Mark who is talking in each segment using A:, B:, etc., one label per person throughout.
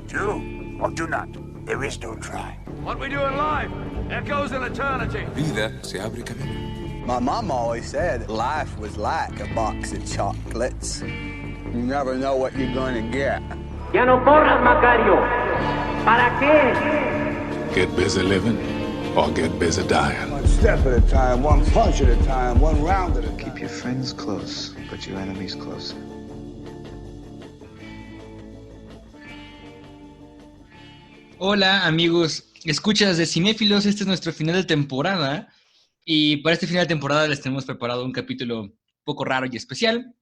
A: Do or do not. There is no try.
B: What we do in life echoes in eternity.
C: Vida se abre camino.
D: My mom always said life was like a box of chocolates. You never know what you're gonna get.
E: Ya no corras, Macario. ¿Para qué?
C: Get busy living or get busy dying.
D: One step at a time, one punch at a time, one round at a time.
F: Keep your friends close, but your enemies closer.
G: Hola amigos, escuchas de Cinéfilos, este es nuestro final de temporada y para este final de temporada les tenemos preparado un capítulo un poco raro y especial.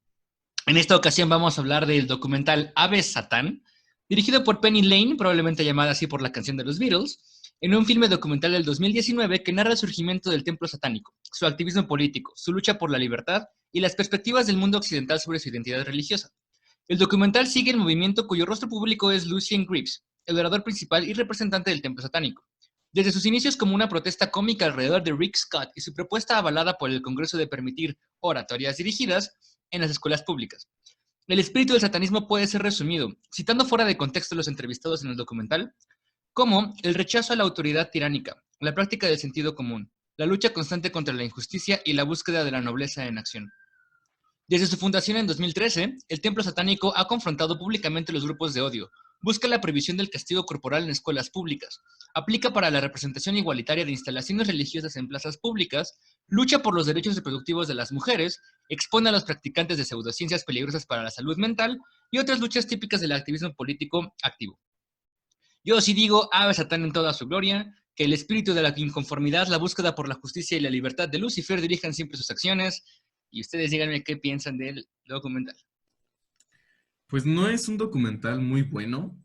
G: En esta ocasión vamos a hablar del documental Ave Satán, dirigido por Penny Lane, probablemente llamada así por la canción de los Beatles, en un filme documental del 2019 que narra el surgimiento del templo satánico, su activismo político, su lucha por la libertad y las perspectivas del mundo occidental sobre su identidad religiosa. El documental sigue el movimiento cuyo rostro público es Lucien Greaves, el orador principal y representante del templo satánico. Desde sus inicios como una protesta cómica alrededor de Rick Scott y su propuesta avalada por el Congreso de permitir oratorias dirigidas en las escuelas públicas. El espíritu del satanismo puede ser resumido, citando fuera de contexto a los entrevistados en el documental, como el rechazo a la autoridad tiránica, la práctica del sentido común, la lucha constante contra la injusticia y la búsqueda de la nobleza en acción. Desde su fundación en 2013, el templo satánico ha confrontado públicamente los grupos de odio, busca la prohibición del castigo corporal en escuelas públicas, aplica para la representación igualitaria de instalaciones religiosas en plazas públicas, lucha por los derechos reproductivos de las mujeres, expone a los practicantes de pseudociencias peligrosas para la salud mental y otras luchas típicas del activismo político activo. Yo sí digo, Ave Satán en toda su gloria, que el espíritu de la inconformidad, la búsqueda por la justicia y la libertad de Lucifer dirijan siempre sus acciones, y ustedes díganme qué piensan del documental.
H: Pues no es un documental muy bueno,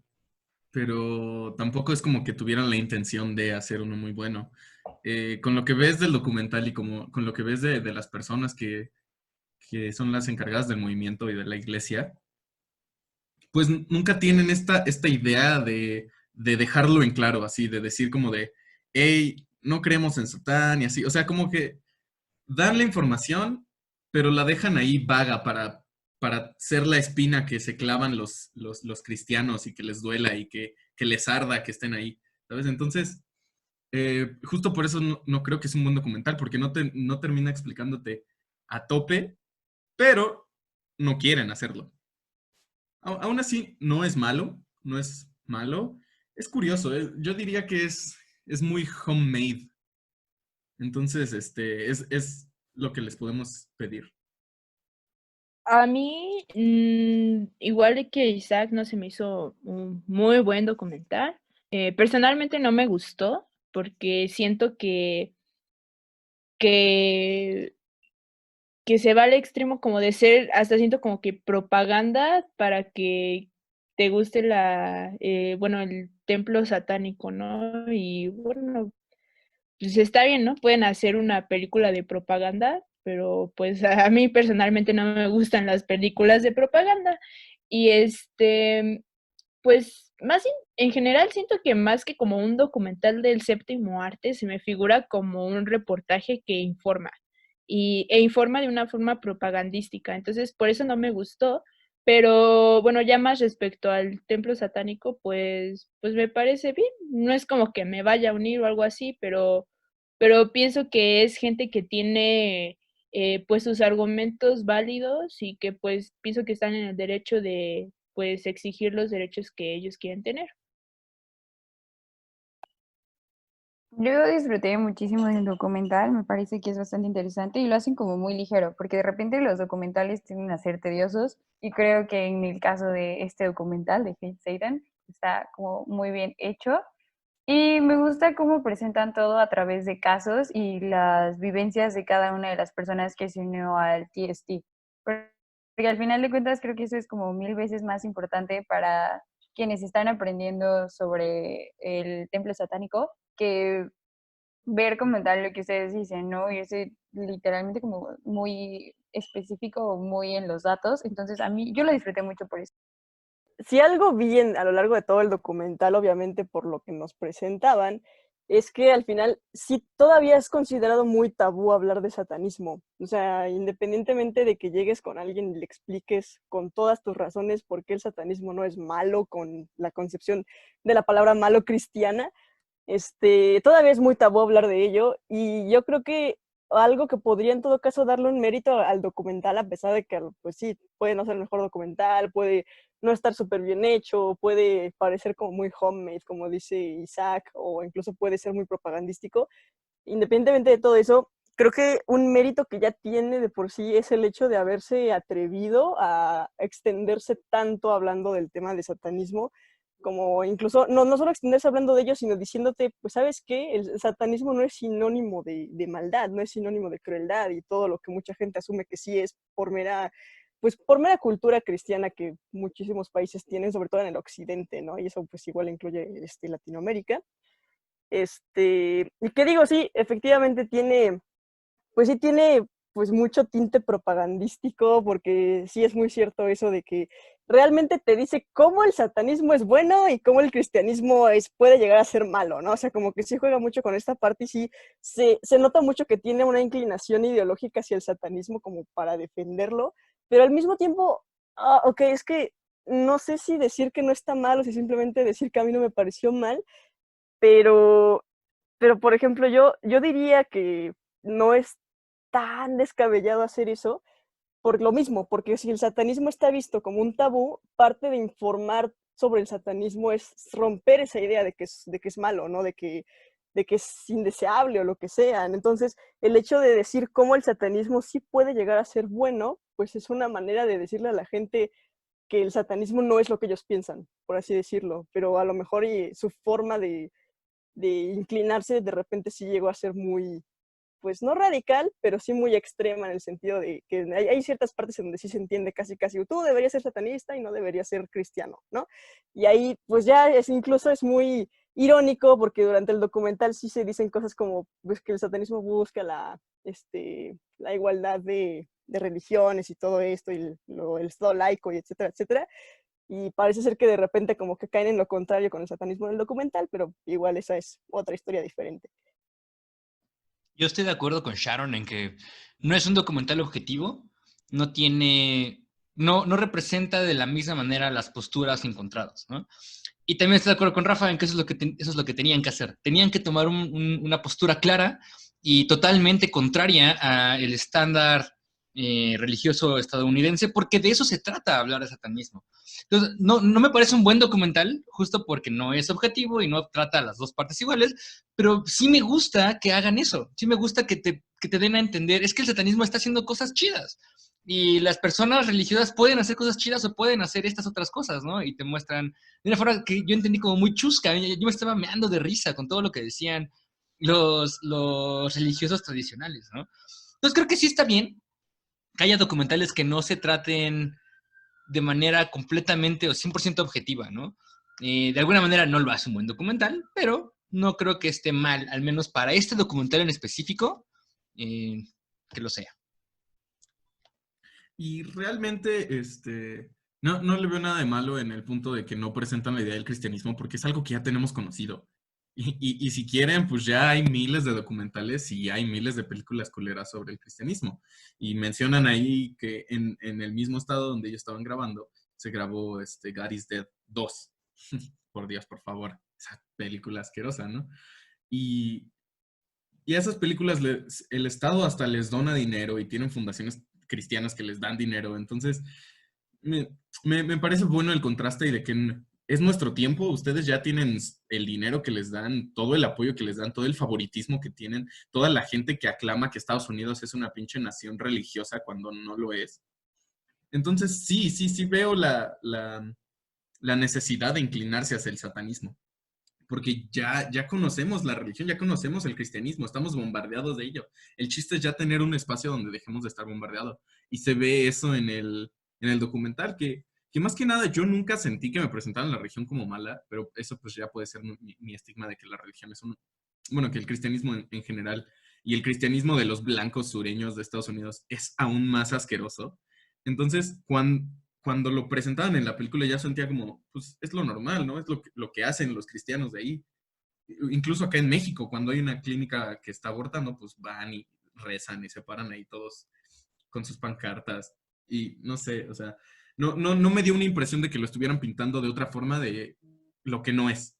H: pero tampoco es como que tuvieran la intención de hacer uno muy bueno. Con lo que ves del documental y con lo que ves de las personas que son las encargadas del movimiento y de la iglesia, pues nunca tienen esta idea de dejarlo en claro, así, de decir como de, hey, no creemos en Satán y así. O sea, como que dan la información, pero la dejan ahí vaga para ser la espina que se clavan los cristianos y que les duela y que les arda que estén ahí, ¿sabes? Entonces, justo por eso no creo que es un buen documental, porque no termina explicándote a tope, pero no quieren hacerlo. Aún así, no es malo, Es curioso, yo diría que es muy homemade. Entonces, es lo que les podemos pedir.
I: A mí, igual que Isaac, no se me hizo un muy buen documental. Personalmente no me gustó porque siento que, que se va al extremo como de ser, hasta siento como que propaganda para que te guste el templo satánico, ¿no? Y bueno, pues está bien, ¿no? Pueden hacer una película de propaganda, pero pues a mí personalmente no me gustan las películas de propaganda. Y pues más en general siento que más que como un documental del séptimo arte, se me figura como un reportaje que informa e informa de una forma propagandística. Entonces, por eso no me gustó. Pero bueno, ya más respecto al templo satánico, pues me parece bien. No es como que me vaya a unir o algo así, pero pienso que es gente que tiene pues sus argumentos válidos y que pues pienso que están en el derecho de pues exigir los derechos que ellos quieren tener.
J: Yo disfruté muchísimo del documental, me parece que es bastante interesante y lo hacen como muy ligero, porque de repente los documentales tienden a ser tediosos y creo que en el caso de este documental de Hate Satan está como muy bien hecho y me gusta cómo presentan todo a través de casos y las vivencias de cada una de las personas que se unió al TST. Porque al final de cuentas creo que eso es como 1000 veces más importante para quienes están aprendiendo sobre el templo satánico que ver como tal lo que ustedes dicen, ¿no? Irse literalmente como muy específico, muy en los datos. Entonces, a mí, yo lo disfruté mucho por eso.
K: Si algo vi a lo largo de todo el documental, obviamente por lo que nos presentaban, es que al final sí todavía es considerado muy tabú hablar de satanismo. O sea, independientemente de que llegues con alguien y le expliques con todas tus razones por qué el satanismo no es malo, con la concepción de la palabra malo cristiana, todavía es muy tabú hablar de ello, y yo creo que algo que podría en todo caso darle un mérito al documental, a pesar de que, pues sí, puede no ser el mejor documental, puede no estar súper bien hecho, puede parecer como muy homemade, como dice Isaac, o incluso puede ser muy propagandístico. Independientemente de todo eso, creo que un mérito que ya tiene de por sí es el hecho de haberse atrevido a extenderse tanto hablando del tema de satanismo, como incluso, no solo extenderse hablando de ello, sino diciéndote, pues, ¿sabes qué? El satanismo no es sinónimo de maldad, no es sinónimo de crueldad y todo lo que mucha gente asume que sí es por mera cultura cristiana que muchísimos países tienen, sobre todo en el occidente, ¿no? Y eso pues igual incluye Latinoamérica. Y que digo, sí, efectivamente tiene pues mucho tinte propagandístico, porque sí es muy cierto eso de que realmente te dice cómo el satanismo es bueno y cómo el cristianismo puede llegar a ser malo, ¿no? O sea, como que sí juega mucho con esta parte y sí se nota mucho que tiene una inclinación ideológica hacia el satanismo como para defenderlo, pero al mismo tiempo, ok, es que no sé si decir que no está mal o si simplemente decir que a mí no me pareció mal, pero por ejemplo, yo diría que no es tan descabellado hacer eso por lo mismo, porque si el satanismo está visto como un tabú, parte de informar sobre el satanismo es romper esa idea de que es malo, ¿no? De que es indeseable o lo que sea. Entonces, el hecho de decir cómo el satanismo sí puede llegar a ser bueno, pues es una manera de decirle a la gente que el satanismo no es lo que ellos piensan, por así decirlo, pero a lo mejor su forma de inclinarse de repente sí llegó a ser muy, pues no radical, pero sí muy extrema, en el sentido de que hay ciertas partes en donde sí se entiende casi, tú deberías ser satanista y no deberías ser cristiano, ¿no? Y ahí pues ya incluso es muy irónico, porque durante el documental sí se dicen cosas como pues, que el satanismo busca la igualdad de religiones y todo esto, y el Estado laico, y etcétera, etcétera. Y parece ser que de repente como que caen en lo contrario con el satanismo en el documental, pero igual esa es otra historia diferente.
G: Yo estoy de acuerdo con Sharon en que no es un documental objetivo, no representa de la misma manera las posturas encontradas, ¿no? Y también estoy de acuerdo con Rafa en que eso es lo que tenían que hacer. Tenían que tomar una postura clara y totalmente contraria al estándar religioso estadounidense, porque de eso se trata hablar de satanismo. Entonces, no me parece un buen documental, justo porque no es objetivo y no trata a las dos partes iguales, pero sí me gusta que hagan eso, sí me gusta que te den a entender, es que el satanismo está haciendo cosas chidas, y las personas religiosas pueden hacer cosas chidas o pueden hacer estas otras cosas, ¿no? Y te muestran de una forma que yo entendí como muy chusca, yo me estaba meando de risa con todo lo que decían los religiosos tradicionales, ¿no? Entonces creo que sí está bien que haya documentales que no se traten de manera completamente o 100% objetiva, ¿no? De alguna manera no lo hace un buen documental, pero no creo que esté mal, al menos para este documental en específico, que lo sea.
H: Y realmente, no le veo nada de malo en el punto de que no presentan la idea del cristianismo, porque es algo que ya tenemos conocido. Y si quieren, pues ya hay miles de documentales y hay miles de películas culeras sobre el cristianismo. Y mencionan ahí que en el mismo estado donde ellos estaban grabando, se grabó God is Dead 2. Por Dios, por favor. Esa película asquerosa, ¿no? Y a esas películas el Estado hasta les dona dinero y tienen fundaciones cristianas que les dan dinero. Entonces, me parece bueno el contraste y de que es nuestro tiempo. Ustedes ya tienen el dinero que les dan, todo el apoyo que les dan, todo el favoritismo que tienen, toda la gente que aclama que Estados Unidos es una pinche nación religiosa cuando no lo es. Entonces, sí veo la necesidad de inclinarse hacia el satanismo. Porque ya conocemos la religión, ya conocemos el cristianismo, estamos bombardeados de ello. El chiste es ya tener un espacio donde dejemos de estar bombardeados. Y se ve eso en el documental, que más que nada yo nunca sentí que me presentaran la religión como mala, pero eso pues ya puede ser mi estigma de que la religión es bueno, que el cristianismo en general y el cristianismo de los blancos sureños de Estados Unidos es aún más asqueroso. Entonces, cuando lo presentaban en la película ya sentía como, pues es lo normal, ¿no? Es lo que hacen los cristianos de ahí. incluso acá en México, cuando hay una clínica que está abortando, pues van y rezan y se paran ahí todos con sus pancartas. Y no sé, o sea, no me dio una impresión de que lo estuvieran pintando de otra forma de lo que no es.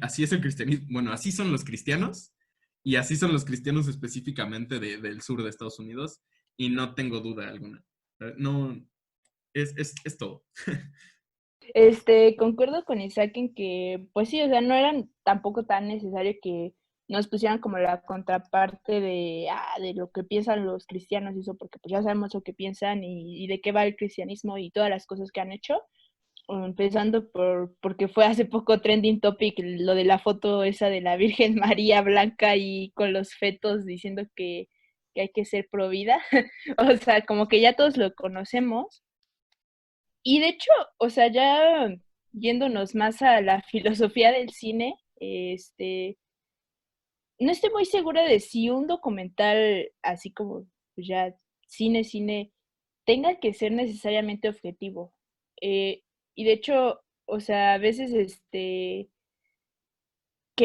H: Así es el cristianismo. Bueno, así son los cristianos y así son los cristianos específicamente del sur de Estados Unidos y no tengo duda alguna. No, es todo.
I: Concuerdo con Isaac en que, pues sí, o sea, no eran tampoco tan necesario que nos pusieran como la contraparte de lo que piensan los cristianos y eso, porque pues ya sabemos lo que piensan y de qué va el cristianismo y todas las cosas que han hecho. Empezando porque fue hace poco trending topic lo de la foto esa de la Virgen María blanca y con los fetos diciendo que hay que ser pro vida. O sea, como que ya todos lo conocemos. Y de hecho, o sea, ya yéndonos más a la filosofía del cine, no estoy muy segura de si un documental así como pues ya cine, tenga que ser necesariamente objetivo. Y de hecho, o sea, a veces que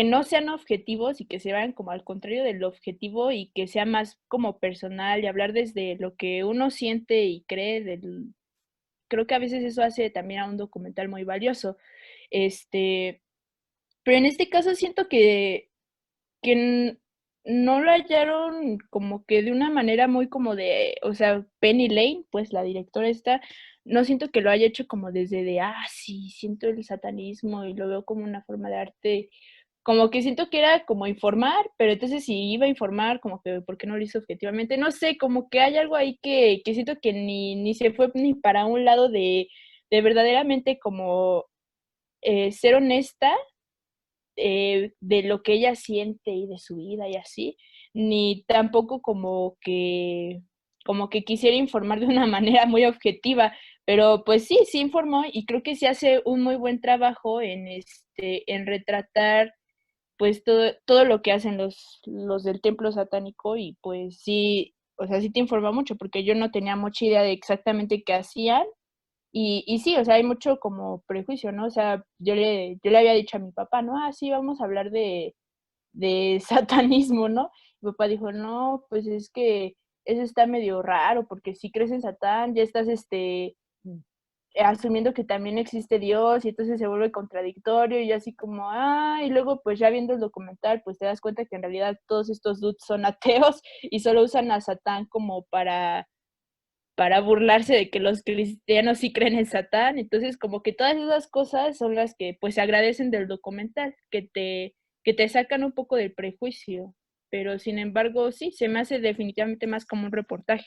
I: no sean objetivos y que se vayan como al contrario del objetivo y que sea más como personal y hablar desde lo que uno siente y cree creo que a veces eso hace también a un documental muy valioso. Pero en este caso siento que no lo hallaron como que de una manera muy como o sea, Penny Lane, pues la directora esta, no siento que lo haya hecho como desde sí, siento el satanismo y lo veo como una forma de arte, como que siento que era como informar, pero entonces si iba a informar, como que, ¿por qué no lo hizo objetivamente? No sé, como que hay algo ahí que siento que ni se fue ni para un lado de verdaderamente como ser honesta de lo que ella siente y de su vida y así, ni tampoco como que quisiera informar de una manera muy objetiva, pero pues sí informó y creo que se hace un muy buen trabajo en retratar pues todo lo que hacen los del templo satánico y pues sí, o sea, sí te informa mucho porque yo no tenía mucha idea de exactamente qué hacían y sí, o sea, hay mucho como prejuicio, ¿no? O sea, yo le había dicho a mi papá, ¿no? Sí, vamos a hablar de satanismo, ¿no? Mi papá dijo, no, pues es que eso está medio raro, porque si crees en Satán, ya estás asumiendo que también existe Dios, y entonces se vuelve contradictorio, y así como, y luego pues ya viendo el documental, pues te das cuenta que en realidad todos estos dudes son ateos, y solo usan a Satán como para burlarse de que los cristianos sí creen en Satán. Entonces, como que todas esas cosas son las que pues se agradecen del documental, que te sacan un poco del prejuicio. Pero sin embargo, sí, se me hace definitivamente más como un reportaje.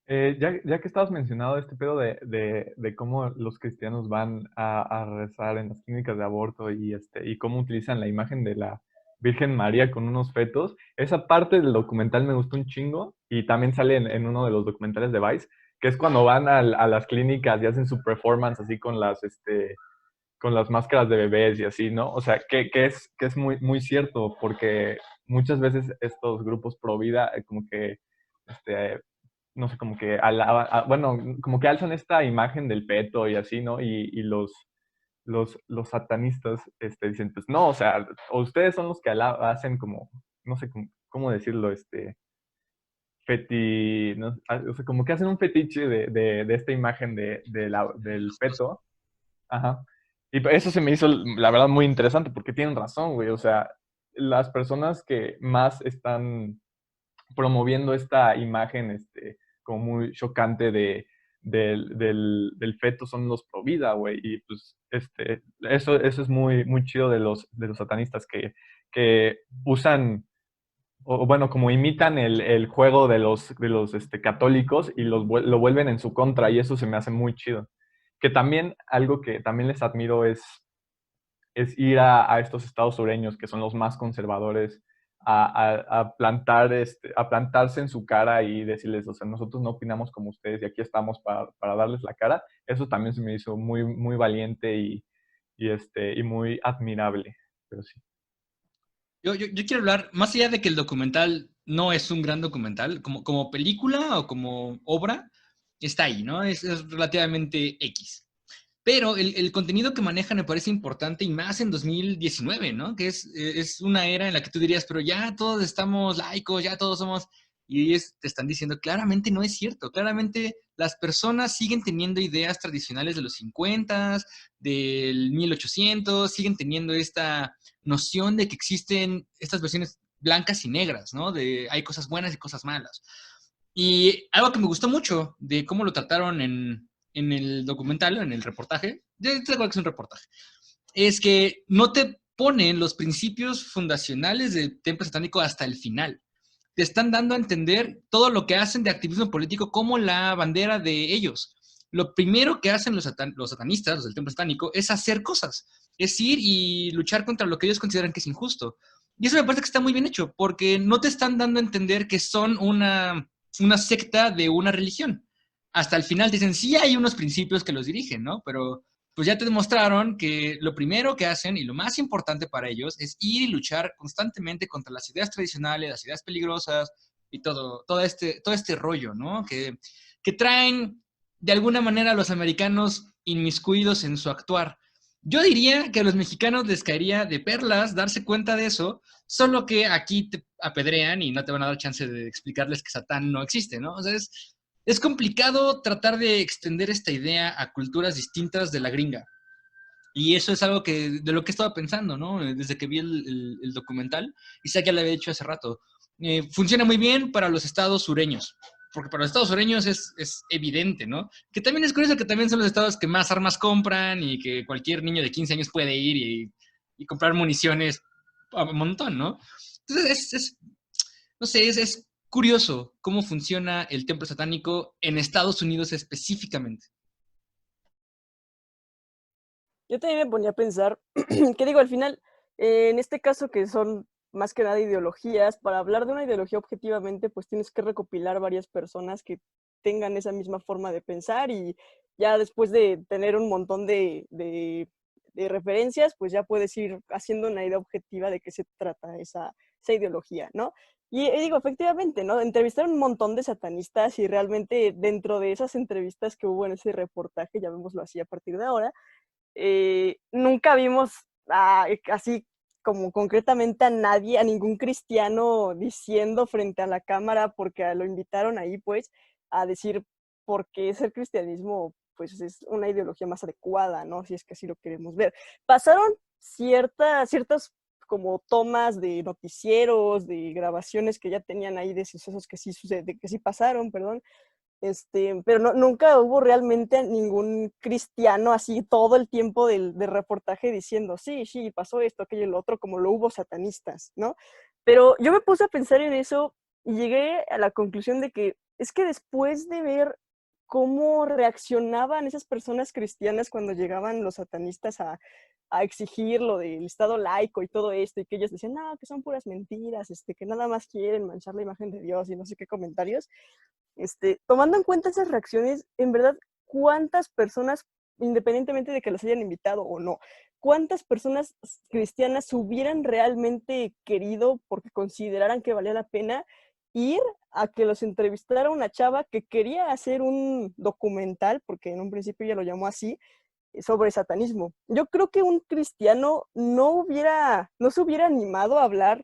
L: Ya que estabas mencionado este pedo de cómo los cristianos van a rezar en las clínicas de aborto y cómo utilizan la imagen de la Virgen María con unos fetos, esa parte del documental me gustó un chingo y también sale en uno de los documentales de Vice, que es cuando van a las clínicas y hacen su performance así con las máscaras de bebés y así, ¿no? O sea, que es muy, muy cierto, porque muchas veces estos grupos pro vida como que no sé, como que bueno, como que alzan esta imagen del peto y así, ¿no? Y los satanistas dicen, pues no, o sea, o ustedes son los que hacen como, no sé cómo decirlo, ¿no? O sea, como que hacen un fetiche de esta imagen del feto. Ajá. Y eso se me hizo, la verdad, muy interesante porque tienen razón, güey. O sea, las personas que más están promoviendo esta imagen como muy chocante del feto son los pro vida, güey. Y pues eso es muy, muy chido de los satanistas que usan, o bueno, como imitan el juego de los católicos y lo vuelven en su contra y eso se me hace muy chido. Que también algo que también les admiro es ir a estos estados sureños que son los más conservadores a plantarse en su cara y decirles, o sea, nosotros no opinamos como ustedes y aquí estamos para darles la cara. Eso también se me hizo muy, muy valiente y muy admirable, pero sí.
G: Yo quiero hablar, más allá de que el documental no es un gran documental, como película o como obra, está ahí, ¿no? Es relativamente X. Pero el contenido que manejan me parece importante y más en 2019, ¿no? Que es una era en la que tú dirías, pero ya todos estamos laicos, ya todos somos... Y ellos te están diciendo, claramente no es cierto, claramente las personas siguen teniendo ideas tradicionales de los 50, del 1800, siguen teniendo esta noción de que existen estas versiones blancas y negras, ¿no? De hay cosas buenas y cosas malas. Y algo que me gustó mucho de cómo lo trataron en el documental, en el reportaje, ya te acuerdas que es un reportaje, es que no te ponen los principios fundacionales del templo satánico hasta el final. Te están dando a entender todo lo que hacen de activismo político como la bandera de ellos. Lo primero que hacen los satanistas, los del templo satánico, es hacer cosas, es ir y luchar contra lo que ellos consideran que es injusto. Y eso me parece que está muy bien hecho, porque no te están dando a entender que son una secta de una religión. Hasta el final te dicen, sí hay unos principios que los dirigen, ¿no? Pero pues ya te demostraron que lo primero que hacen y lo más importante para ellos es ir y luchar constantemente contra las ideas tradicionales, las ideas peligrosas y todo este rollo, ¿no? Que traen de alguna manera a los americanos inmiscuidos en su actuar. Yo diría que a los mexicanos les caería de perlas darse cuenta de eso, solo que aquí te apedrean y no te van a dar chance de explicarles que Satán no existe, ¿no? O sea, es complicado tratar de extender esta idea a culturas distintas de la gringa. Y eso es algo de lo que he estado pensando, ¿no? Desde que vi el documental, y sé que ya lo había dicho hace rato. Funciona muy bien para los estados sureños, porque para los estados sureños es evidente, ¿no? Que también es curioso que también son los estados que más armas compran y que cualquier niño de 15 años puede ir y comprar municiones a un montón, ¿no? Entonces no sé, es curioso cómo funciona el templo satánico en Estados Unidos específicamente.
K: Yo también me ponía a pensar, que digo, al final, en este caso que son más que nada ideologías, para hablar de una ideología objetivamente, pues tienes que recopilar varias personas que tengan esa misma forma de pensar y ya después de tener un montón de referencias, pues ya puedes ir haciendo una idea objetiva de qué se trata esa ideología, ¿no? Y digo, efectivamente, ¿no? Entrevistaron un montón de satanistas y realmente dentro de esas entrevistas que hubo en ese reportaje, llamémoslo así a partir de ahora, nunca vimos así como concretamente a nadie, a ningún cristiano diciendo frente a la cámara, porque lo invitaron ahí pues a decir por qué ser cristianismo pues es una ideología más adecuada, ¿no? Si es que así lo queremos ver. Pasaron ciertas como tomas de noticieros, de grabaciones que ya tenían ahí de sucesos que sí pasaron, perdón, pero nunca hubo realmente ningún cristiano así todo el tiempo del reportaje diciendo, sí, pasó esto, aquello y lo otro, como lo hubo satanistas, ¿no? Pero yo me puse a pensar en eso y llegué a la conclusión de que es que después de ver cómo reaccionaban esas personas cristianas cuando llegaban los satanistas a exigir lo del Estado laico y todo esto, y que ellos decían, no, que son puras mentiras, que nada más quieren manchar la imagen de Dios y no sé qué comentarios, tomando en cuenta esas reacciones, en verdad, ¿cuántas personas, independientemente de que los hayan invitado o no, cuántas personas cristianas hubieran realmente querido, porque consideraran que valía la pena, ir a que los entrevistara una chava que quería hacer un documental, porque en un principio ella lo llamó así, sobre satanismo? Yo creo que un cristiano no se hubiera animado a hablar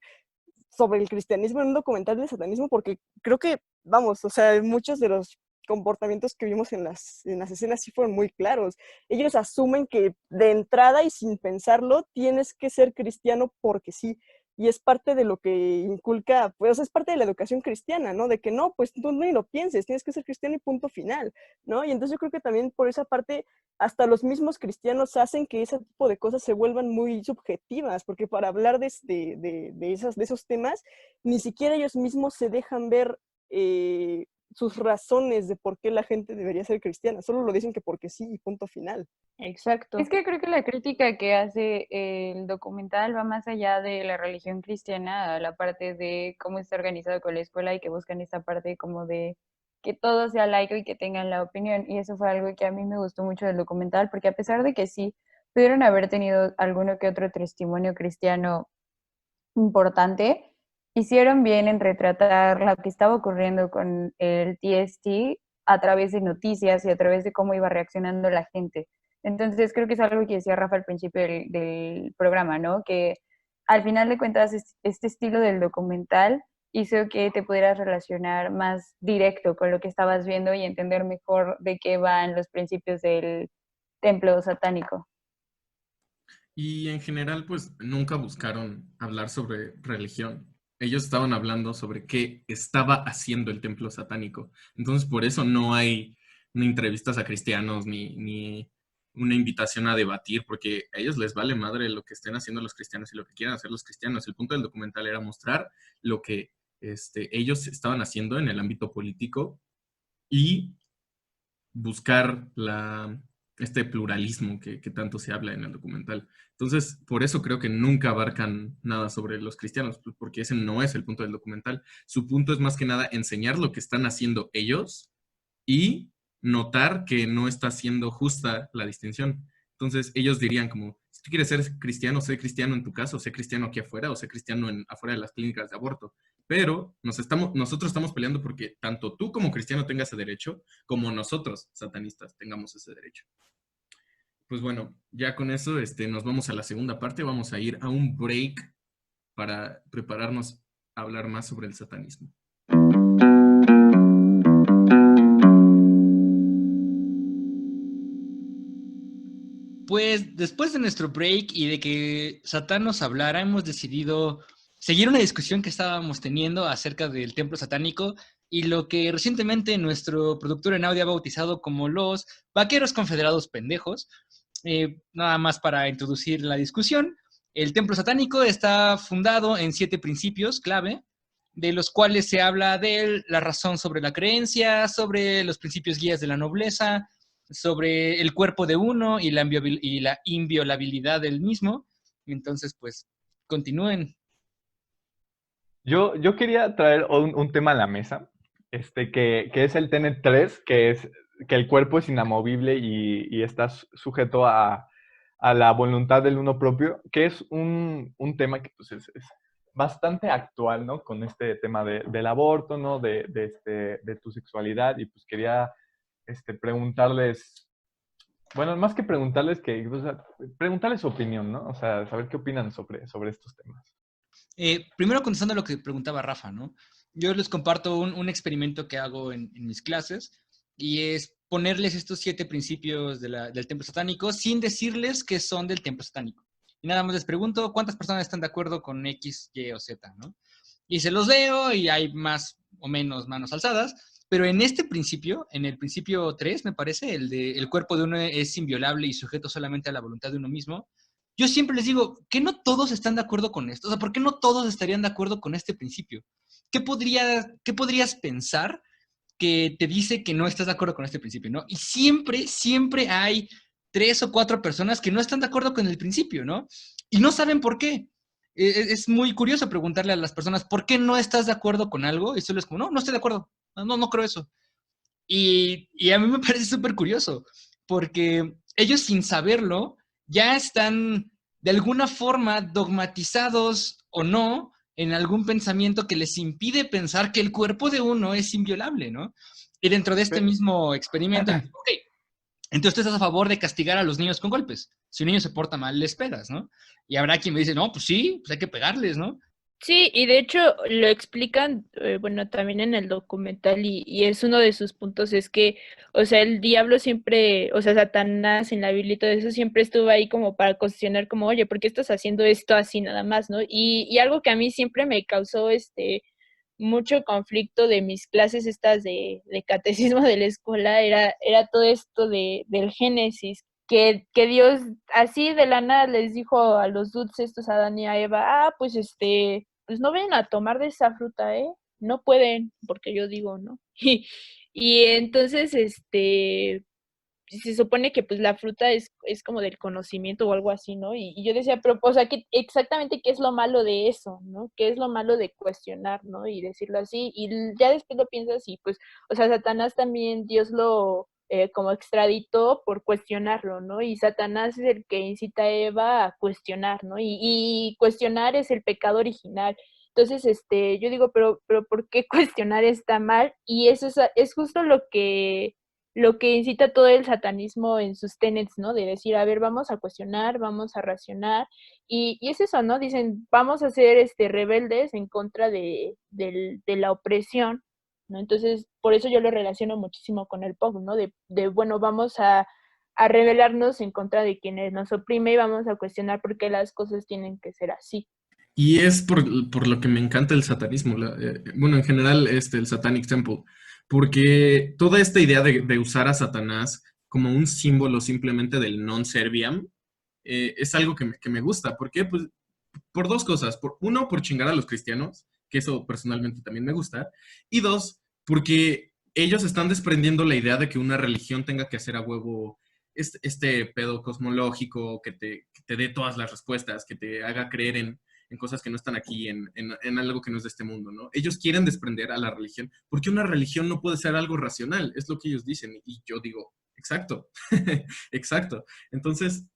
K: sobre el cristianismo en un documental de satanismo, porque creo que, vamos, o sea, muchos de los comportamientos que vimos en las escenas sí fueron muy claros. Ellos asumen que de entrada y sin pensarlo tienes que ser cristiano porque sí, y es parte de lo que inculca, pues es parte de la educación cristiana, ¿no? De que no, pues tú ni lo pienses, tienes que ser cristiano y punto final, ¿no? Y entonces yo creo que también por esa parte hasta los mismos cristianos hacen que ese tipo de cosas se vuelvan muy subjetivas, porque para hablar de esos temas, ni siquiera ellos mismos se dejan ver sus razones de por qué la gente debería ser cristiana, solo lo dicen que porque sí y punto final.
J: Exacto. Es que creo que la crítica que hace el documental va más allá de la religión cristiana, a la parte de cómo está organizado con la escuela y que buscan esta parte como de que todo sea laico y que tengan la opinión. Y eso fue algo que a mí me gustó mucho del documental, porque a pesar de que sí pudieron haber tenido alguno que otro testimonio cristiano importante, hicieron bien en retratar lo que estaba ocurriendo con el TST a través de noticias y a través de cómo iba reaccionando la gente. Entonces creo que es algo que decía Rafa al principio del programa, ¿no? Que al final de cuentas este estilo del documental hizo que te pudieras relacionar más directo con lo que estabas viendo y entender mejor de qué van los principios del templo satánico.
H: Y en general, pues nunca buscaron hablar sobre religión. Ellos estaban hablando sobre qué estaba haciendo el templo satánico. Entonces, por eso no hay ni entrevistas a cristianos ni una invitación a debatir, porque a ellos les vale madre lo que estén haciendo los cristianos y lo que quieran hacer los cristianos. El punto del documental era mostrar lo que ellos estaban haciendo en el ámbito político y buscar este pluralismo que tanto se habla en el documental. Entonces, por eso creo que nunca abarcan nada sobre los cristianos, porque ese no es el punto del documental. Su punto es más que nada enseñar lo que están haciendo ellos y notar que no está siendo justa la distinción. Entonces, ellos dirían como, si tú quieres ser cristiano, sé cristiano en tu casa, o sé cristiano aquí afuera, o sé cristiano afuera de las clínicas de aborto. Pero nosotros estamos peleando porque tanto tú como cristiano tengas ese derecho, como nosotros, satanistas, tengamos ese derecho. Pues bueno, ya con eso nos vamos a la segunda parte. Vamos a ir a un break para prepararnos a hablar más sobre el satanismo.
G: Pues después de nuestro break y de que Satán nos hablara, hemos decidido seguir una discusión que estábamos teniendo acerca del templo satánico y lo que recientemente nuestro productor en audio ha bautizado como los vaqueros confederados pendejos. Nada más para introducir la discusión, el templo satánico está fundado en 7 principios clave, de los cuales se habla de la razón sobre la creencia, sobre los principios guías de la nobleza, sobre el cuerpo de uno y la inviolabilidad del mismo. Entonces, pues, continúen.
L: Yo quería traer un tema a la mesa, que es el Tenet 3, que es que el cuerpo es inamovible y está sujeto a la voluntad del uno propio, que es un tema que pues, es bastante actual, ¿no? Con este tema del aborto, ¿no? De tu sexualidad, y pues quería preguntarles, bueno, más que preguntarles, o sea, preguntarles su opinión, ¿no? O sea, saber qué opinan sobre estos temas.
G: Primero contestando a lo que preguntaba Rafa, ¿no? Yo les comparto un experimento que hago en mis clases y es ponerles estos 7 principios del templo satánico sin decirles que son del templo satánico. Y nada más les pregunto cuántas personas están de acuerdo con X, Y o Z, ¿no? Y se los leo y hay más o menos manos alzadas, pero en este principio, en el principio 3, me parece, el de el cuerpo de uno es inviolable y sujeto solamente a la voluntad de uno mismo, yo siempre les digo, ¿que no todos están de acuerdo con esto? O sea, ¿por qué no todos estarían de acuerdo con este principio? ¿Qué podrías pensar que te dice que no estás de acuerdo con este principio, ¿no? Y siempre hay 3 o 4 personas que no están de acuerdo con el principio, ¿no? Y no saben por qué. Es muy curioso preguntarle a las personas, ¿por qué no estás de acuerdo con algo? Y solo es como, no estoy de acuerdo, no creo eso. Y a mí me parece súper curioso, porque ellos sin saberlo ya están de alguna forma dogmatizados o no en algún pensamiento que les impide pensar que el cuerpo de uno es inviolable, ¿no? Y dentro de este mismo experimento, ok, entonces tú estás a favor de castigar a los niños con golpes. Si un niño se porta mal, les pegas, ¿no? Y habrá quien me dice, no, pues sí, pues hay que pegarles, ¿no?
I: Sí, y de hecho lo explican, bueno, también en el documental y es uno de sus puntos, es que, o sea, el diablo siempre, o sea, Satanás en la Biblia y todo eso siempre estuvo ahí como para cuestionar como, oye, ¿por qué estás haciendo esto así nada más, no? Y algo que a mí siempre me causó mucho conflicto de mis clases estas de catecismo de la escuela era todo esto del Génesis, que Dios así de la nada les dijo a los dudes estos, a Adán y a Eva, pues pues no vayan a tomar de esa fruta, no pueden, porque yo digo, ¿no? Y entonces, se supone que pues la fruta es como del conocimiento o algo así, ¿no? Y yo decía, pero, o sea, exactamente qué es lo malo de eso, ¿no? ¿Qué es lo malo de cuestionar, ¿no? Y decirlo así, y ya después lo piensas y pues, o sea, Satanás también, Dios lo como extraditó por cuestionarlo, ¿no? Y Satanás es el que incita a Eva a cuestionar, ¿no? Y cuestionar es el pecado original. Entonces, yo digo, pero ¿por qué cuestionar está mal? Y eso es justo lo que incita todo el satanismo en sus tenets, ¿no? De decir, a ver, vamos a cuestionar, vamos a racionar, y es eso, ¿no? Dicen, vamos a ser rebeldes en contra de la opresión, ¿no? Entonces, por eso yo lo relaciono muchísimo con el punk, ¿no? Bueno, vamos a rebelarnos en contra de quienes nos oprime y vamos a cuestionar por qué las cosas tienen que ser así.
H: Y es por lo que me encanta el satanismo, bueno, en general el Satanic Temple, porque toda esta idea de usar a Satanás como un símbolo simplemente del non serviam es algo que me gusta. ¿Por qué? Pues por dos cosas. Uno, por chingar a los cristianos, que eso personalmente también me gusta. Y dos, porque ellos están desprendiendo la idea de que una religión tenga que hacer a huevo este pedo cosmológico, que te dé todas las respuestas, que te haga creer en cosas que no están aquí, en algo que no es de este mundo, ¿no? Ellos quieren desprender a la religión, porque una religión no puede ser algo racional, es lo que ellos dicen, y yo digo, exacto, exacto. Entonces,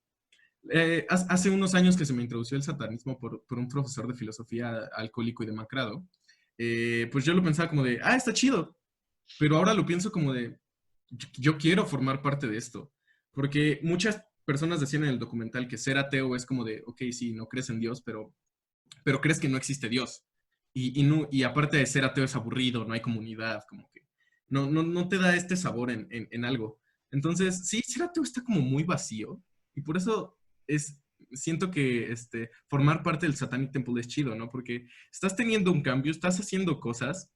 H: hace unos años que se me introdució el satanismo por un profesor de filosofía alcohólico y demacrado, pues yo lo pensaba como de, está chido, pero ahora lo pienso como de, yo quiero formar parte de esto, porque muchas personas decían en el documental que ser ateo es como de, ok, sí, no crees en Dios, pero crees que no existe Dios. Y aparte de ser ateo es aburrido, no hay comunidad, como que no te da este sabor en algo. Entonces, sí, ser ateo está como muy vacío, y por eso siento que formar parte del Satanic Temple es chido, ¿no? Porque estás teniendo un cambio, estás haciendo cosas,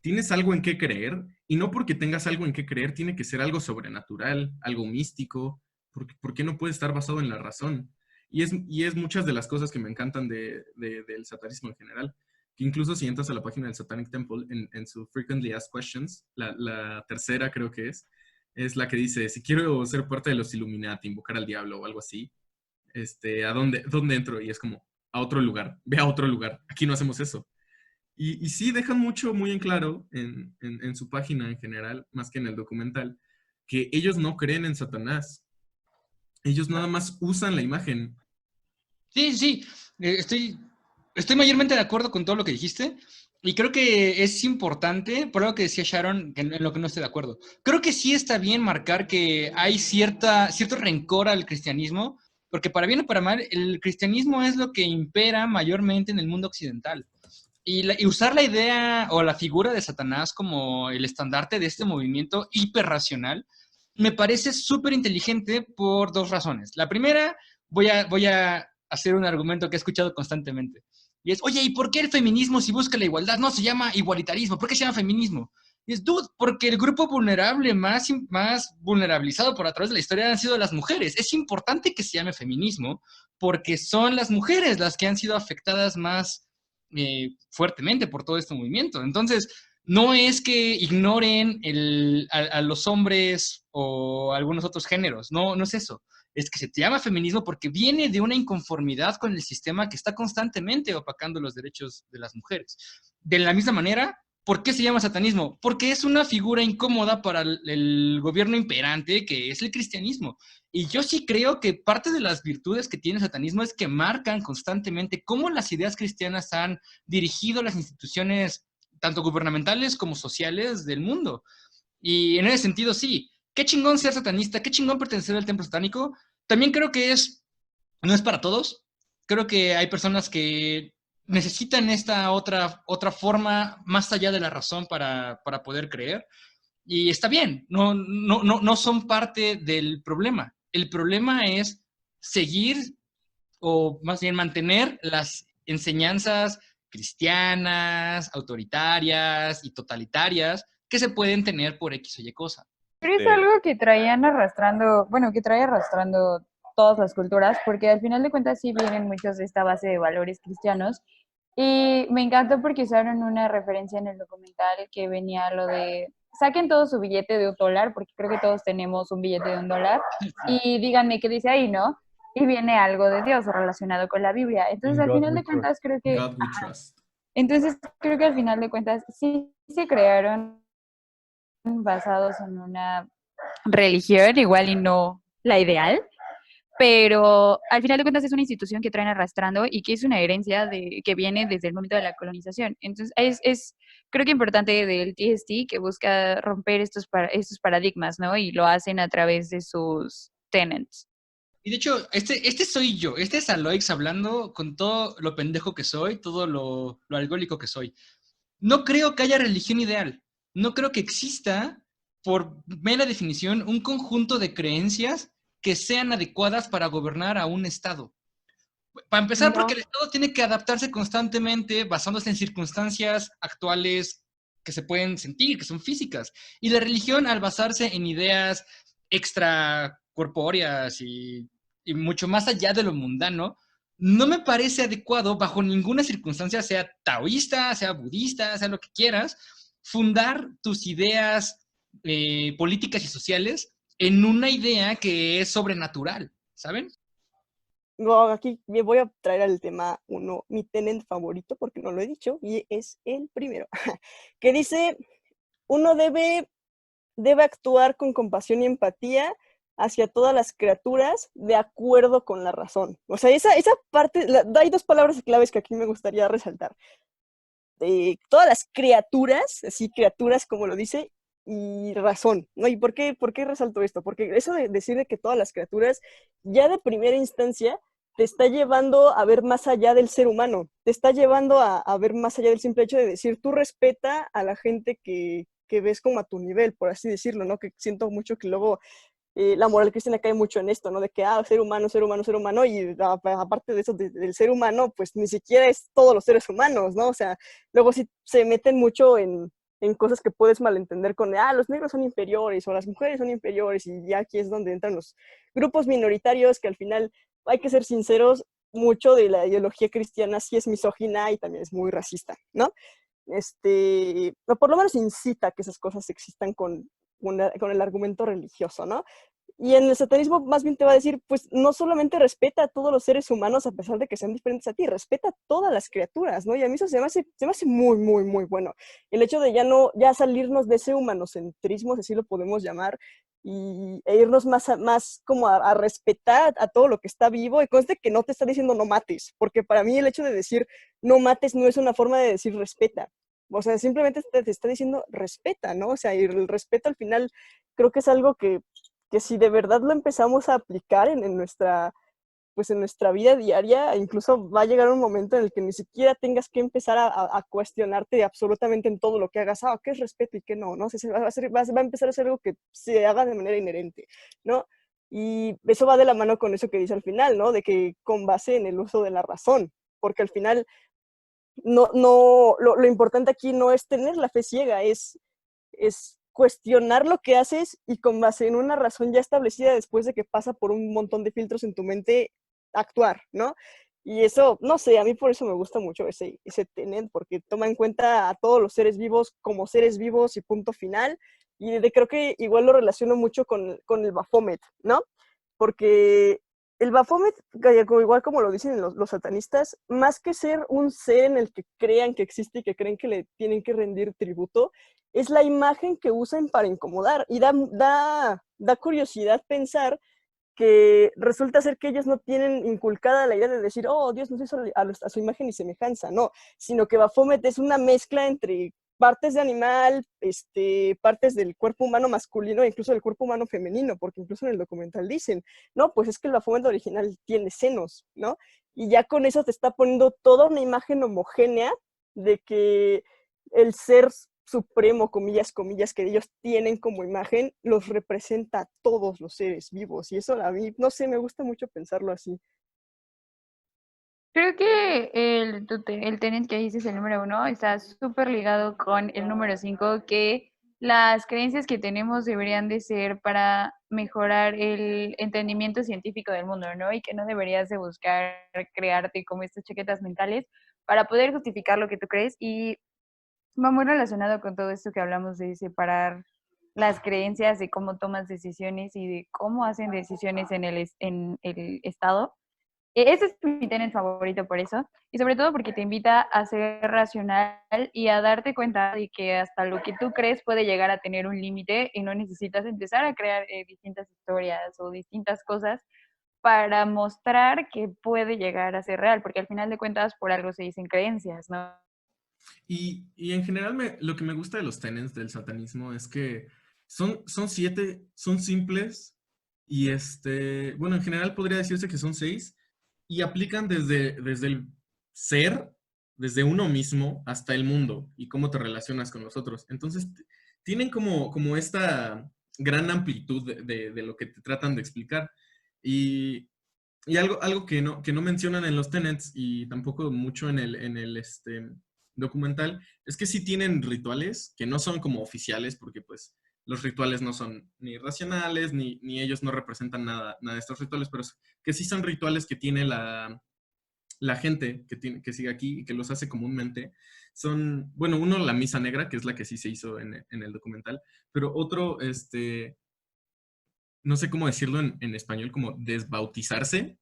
H: tienes algo en qué creer, y no porque tengas algo en qué creer tiene que ser algo sobrenatural, algo místico, ¿por qué no puede estar basado en la razón? Y es muchas de las cosas que me encantan del satanismo en general. Que incluso si entras a la página del Satanic Temple, en su Frequently Asked Questions, la tercera creo que es la que dice, si quiero ser parte de los Illuminati, invocar al diablo o algo así, ¿a dónde entro? Y es como, a otro lugar, ve a otro lugar, aquí no hacemos eso. Y sí, dejan mucho muy en claro en su página en general, más que en el documental, que ellos no creen en Satanás. Ellos nada más usan la imagen.
G: Sí. Estoy mayormente de acuerdo con todo lo que dijiste. Y creo que es importante, por lo que decía Sharon, en lo que no estoy de acuerdo. Creo que sí está bien marcar que hay cierto rencor al cristianismo, porque para bien o para mal, el cristianismo es lo que impera mayormente en el mundo occidental. Y usar la idea o la figura de Satanás como el estandarte de este movimiento hiperracional me parece súper inteligente por dos razones. La primera, voy a hacer un argumento que he escuchado constantemente. Y es, oye, ¿y por qué el feminismo, si busca la igualdad, no se llama igualitarismo? ¿Por qué se llama feminismo? Y es, dude, porque el grupo vulnerable más vulnerabilizado por a través de la historia han sido las mujeres. Es importante que se llame feminismo porque son las mujeres las que han sido afectadas más fuertemente por todo este movimiento. Entonces, no es que ignoren a los hombres o algunos otros géneros, no es eso. Es que se te llama feminismo porque viene de una inconformidad con el sistema que está constantemente opacando los derechos de las mujeres. De la misma manera, ¿por qué se llama satanismo? Porque es una figura incómoda para el gobierno imperante que es el cristianismo. Y yo sí creo que parte de las virtudes que tiene el satanismo es que marcan constantemente cómo las ideas cristianas han dirigido las instituciones tanto gubernamentales como sociales del mundo. Y en ese sentido, sí, qué chingón ser satanista, qué chingón pertenecer al templo satánico. También creo que no es para todos. Creo que hay personas que necesitan esta otra forma más allá de la razón para poder creer. Y está bien, no son parte del problema. El problema es seguir, o más bien mantener las enseñanzas cristianas, autoritarias y totalitarias que se pueden tener por X o Y cosa.
J: Pero es algo que traían arrastrando, bueno, que trae arrastrando todas las culturas, porque al final de cuentas sí vienen muchos de esta base de valores cristianos. Y me encantó porque usaron una referencia en el documental que venía lo de saquen todo su billete de $1, porque creo que todos tenemos un billete de $1, y díganme qué dice ahí, ¿no? Y viene algo de Dios relacionado con la Biblia. Entonces, al final de cuentas, creo que...
H: God we trust.
J: Entonces, creo que al final de cuentas sí se crearon basados en una religión, igual y no la ideal, pero al final de cuentas es una institución que traen arrastrando y que es una herencia que viene desde el momento de la colonización. Entonces, creo que importante del TST que busca romper estos paradigmas, ¿no? Y lo hacen a través de sus tenets.
G: Y de hecho, este soy yo, este es Aloix hablando con todo lo pendejo que soy, todo lo alcohólico que soy. No creo que haya religión ideal. No creo que exista, por mera definición, un conjunto de creencias que sean adecuadas para gobernar a un Estado. Para empezar, porque el Estado tiene que adaptarse constantemente basándose en circunstancias actuales que se pueden sentir, que son físicas. Y la religión, al basarse en ideas extracorpóreas y mucho más allá de lo mundano, no me parece adecuado bajo ninguna circunstancia, sea taoísta, sea budista, sea lo que quieras, fundar tus ideas políticas y sociales en una idea que es sobrenatural, ¿saben?
K: No, aquí me voy a traer al tema uno, mi tenent favorito, porque no lo he dicho, y es el primero, que dice, uno debe actuar con compasión y empatía hacia todas las criaturas de acuerdo con la razón. O sea, esa parte, hay dos palabras claves que aquí me gustaría resaltar. Todas las criaturas, así criaturas como lo dice, y razón, ¿no? ¿Y por qué resalto esto? Porque eso de decir que todas las criaturas, ya de primera instancia, te está llevando a ver más allá del ser humano, te está llevando a ver más allá del simple hecho de decir, tú respeta a la gente que ves como a tu nivel, por así decirlo, ¿no? Que siento mucho que luego la moral cristiana cae mucho en esto, ¿no? De que, ser humano, y aparte de eso, del ser humano, pues ni siquiera es todos los seres humanos, ¿no? O sea, luego sí se meten mucho en cosas que puedes malentender con, los negros son inferiores, o las mujeres son inferiores, y ya aquí es donde entran los grupos minoritarios que al final, hay que ser sinceros, mucho de la ideología cristiana sí es misógina y también es muy racista, ¿no? O por lo menos incita a que esas cosas existan con el argumento religioso, ¿no? Y en el satanismo más bien te va a decir, pues no solamente respeta a todos los seres humanos a pesar de que sean diferentes a ti, respeta a todas las criaturas, ¿no? Y a mí eso se me hace muy, muy, muy bueno. El hecho de ya salirnos de ese humanocentrismo, si así lo podemos llamar, e irnos más como a respetar a todo lo que está vivo, y conste que no te está diciendo no mates, porque para mí el hecho de decir no mates no es una forma de decir respeta. O sea, simplemente te está diciendo respeta, ¿no? O sea, y el respeto al final creo que es algo que si de verdad lo empezamos a aplicar en nuestra vida diaria, incluso va a llegar un momento en el que ni siquiera tengas que empezar a cuestionarte absolutamente en todo lo que hagas, qué es respeto y qué no, ¿no? O sea, va a empezar a ser algo que se haga de manera inherente, ¿no? Y eso va de la mano con eso que dice al final, ¿no? De que con base en el uso de la razón, porque al final lo importante aquí no es tener la fe ciega, es cuestionar lo que haces y con base en una razón ya establecida después de que pasa por un montón de filtros en tu mente, actuar, ¿no? Y eso, no sé, a mí por eso me gusta mucho ese tenet, porque toma en cuenta a todos los seres vivos como seres vivos y punto final, y creo que igual lo relaciono mucho con el Baphomet, ¿no? Porque el Baphomet, igual como lo dicen los satanistas, más que ser un ser en el que crean que existe y que creen que le tienen que rendir tributo, es la imagen que usan para incomodar. Y da curiosidad pensar que resulta ser que ellos no tienen inculcada la idea de decir, Dios nos hizo a su imagen y semejanza, no, sino que Baphomet es una mezcla entre partes de animal, partes del cuerpo humano masculino e incluso del cuerpo humano femenino, porque incluso en el documental dicen, no, pues es que el Baphomet original tiene senos, ¿no? Y ya con eso te está poniendo toda una imagen homogénea de que el ser supremo, comillas, que ellos tienen como imagen, los representa a todos los seres vivos. Y eso a mí, no sé, me gusta mucho pensarlo así.
J: Creo que el tenet que dices, el número 1, está súper ligado con el número 5, que las creencias que tenemos deberían de ser para mejorar el entendimiento científico del mundo, ¿no? Y que no deberías de buscar crearte como estas chaquetas mentales para poder justificar lo que tú crees. Y va muy relacionado con todo esto que hablamos de separar las creencias de cómo tomas decisiones y de cómo hacen decisiones en el Estado. Ese es mi tenet favorito por eso, y sobre todo porque te invita a ser racional y a darte cuenta de que hasta lo que tú crees puede llegar a tener un límite y no necesitas empezar a crear distintas historias o distintas cosas para mostrar que puede llegar a ser real, porque al final de cuentas por algo se dicen creencias, ¿no?
H: Y en general lo que me gusta de los tenets del satanismo es que son 7, son simples y bueno, en general podría decirse que son 6 y aplican desde el ser, desde uno mismo hasta el mundo y cómo te relacionas con los otros. Entonces, tienen como esta gran amplitud de lo que te tratan de explicar. Y algo que no mencionan en los tenets y tampoco mucho en el documental es que sí tienen rituales que no son como oficiales porque pues los rituales no son ni racionales ni ellos no representan nada de estos rituales, pero que sí son rituales que tiene la gente que sigue aquí y que los hace comúnmente. Son, bueno, uno la misa negra, que es la que sí se hizo en el documental, pero otro, no sé cómo decirlo en español, como desbautizarse.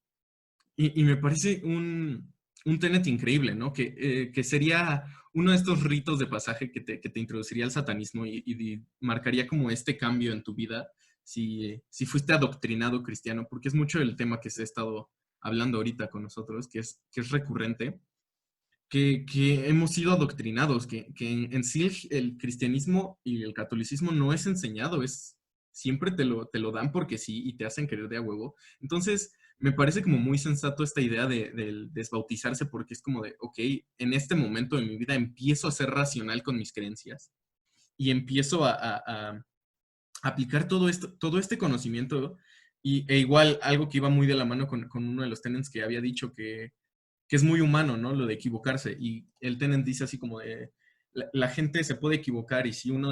H: Y me parece un tenet increíble, ¿no? Que sería uno de estos ritos de pasaje que te introduciría al satanismo y marcaría como este cambio en tu vida si fuiste adoctrinado cristiano, porque es mucho el tema que se ha estado hablando ahorita con nosotros, que es recurrente, que hemos sido adoctrinados, que en sí el cristianismo y el catolicismo no es enseñado, siempre te lo dan porque sí y te hacen querer de a huevo. Entonces, me parece como muy sensato esta idea del desbautizarse porque es como de, ok, en este momento de mi vida empiezo a ser racional con mis creencias y empiezo a aplicar todo este conocimiento e igual algo que iba muy de la mano con uno de los tenets que había dicho que es muy humano, ¿no? Lo de equivocarse. Y el tenant dice así como de, la gente se puede equivocar y si uno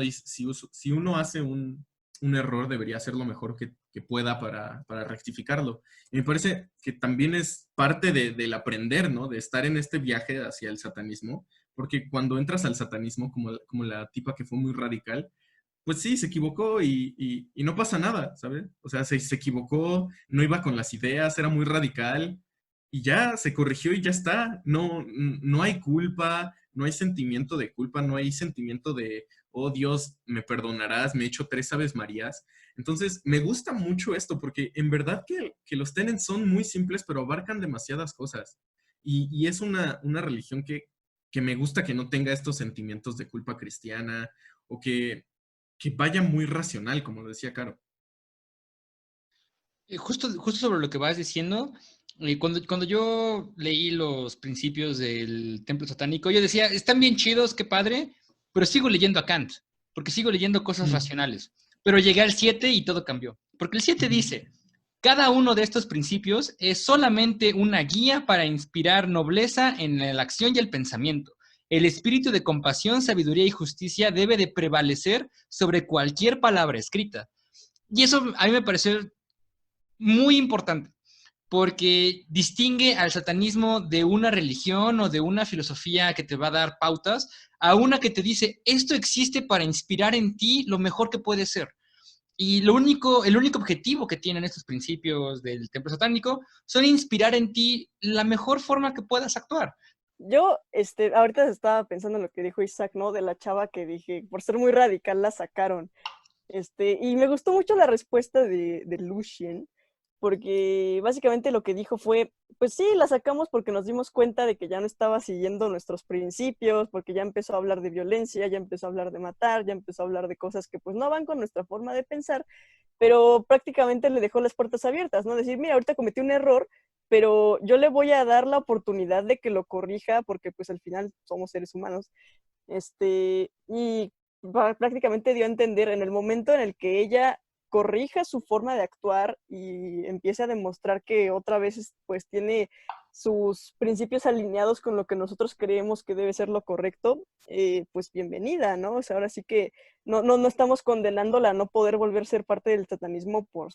H: hace un error, debería hacer lo mejor que pueda para rectificarlo. Y me parece que también es parte del aprender, ¿no? De estar en este viaje hacia el satanismo, porque cuando entras al satanismo, como la tipa que fue muy radical, pues sí, se equivocó y no pasa nada, ¿sabes? O sea, se equivocó, no iba con las ideas, era muy radical y ya se corrigió y ya está. No hay culpa, no hay sentimiento de culpa, no hay sentimiento de, oh Dios, me perdonarás, me he hecho 3 Aves Marías. Entonces, me gusta mucho esto porque en verdad que los tenets son muy simples, pero abarcan demasiadas cosas. Y es una religión que me gusta que no tenga estos sentimientos de culpa cristiana o que vaya muy racional, como lo decía Caro.
G: Justo sobre lo que vas diciendo, cuando yo leí los principios del templo satánico, yo decía, están bien chidos, qué padre, pero sigo leyendo a Kant, porque sigo leyendo cosas racionales. Pero llegué al 7 y todo cambió, porque el 7 dice, cada uno de estos principios es solamente una guía para inspirar nobleza en la acción y el pensamiento. El espíritu de compasión, sabiduría y justicia debe de prevalecer sobre cualquier palabra escrita. Y eso a mí me pareció muy importante, porque distingue al satanismo de una religión o de una filosofía que te va a dar pautas, a una que te dice, esto existe para inspirar en ti lo mejor que puede ser. Y el único objetivo que tienen estos principios del templo satánico son inspirar en ti la mejor forma que puedas actuar.
K: Yo, ahorita estaba pensando en lo que dijo Isaac, ¿no? De la chava que dije, por ser muy radical la sacaron. Y me gustó mucho la respuesta de Lucien, porque básicamente lo que dijo fue, pues sí, la sacamos porque nos dimos cuenta de que ya no estaba siguiendo nuestros principios, porque ya empezó a hablar de violencia, ya empezó a hablar de matar, ya empezó a hablar de cosas que pues no van con nuestra forma de pensar, pero prácticamente le dejó las puertas abiertas, ¿no? Decir, mira, ahorita cometí un error, pero yo le voy a dar la oportunidad de que lo corrija, porque pues al final somos seres humanos, y prácticamente dio a entender en el momento en el que ella corrija su forma de actuar y empiece a demostrar que otra vez pues tiene sus principios alineados con lo que nosotros creemos que debe ser lo correcto, pues bienvenida, ¿no? O sea, ahora sí que no estamos condenándola a no poder volver a ser parte del satanismo por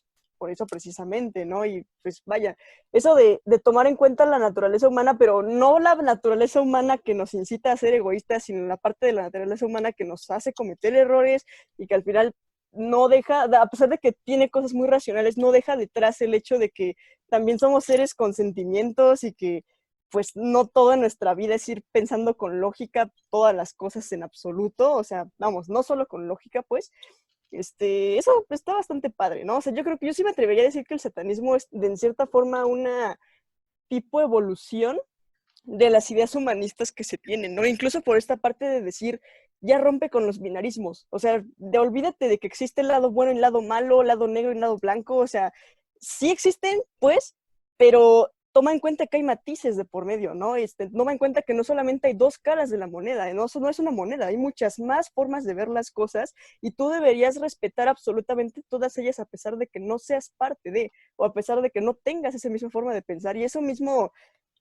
K: eso precisamente, ¿no? Y pues vaya, eso de tomar en cuenta la naturaleza humana, pero no la naturaleza humana que nos incita a ser egoístas, sino la parte de la naturaleza humana que nos hace cometer errores y que al final no deja, a pesar de que tiene cosas muy racionales, no deja detrás el hecho de que también somos seres con sentimientos y que pues no todo en nuestra vida es ir pensando con lógica todas las cosas en absoluto, o sea, vamos, no solo con lógica pues, Eso está bastante padre, ¿no? O sea, yo creo que yo sí me atrevería a decir que el satanismo es, en cierta forma, una tipo evolución de las ideas humanistas que se tienen, ¿no? Incluso por esta parte de decir, ya rompe con los binarismos, o sea, olvídate de que existe el lado bueno y el lado malo, el lado negro y el lado blanco, o sea, sí existen, pues, pero toma en cuenta que hay matices de por medio, ¿no? Toma en cuenta que no solamente hay dos caras de la moneda, ¿no? Eso no es una moneda, hay muchas más formas de ver las cosas y tú deberías respetar absolutamente todas ellas a pesar de que no seas parte de, o a pesar de que no tengas esa misma forma de pensar. Y eso mismo,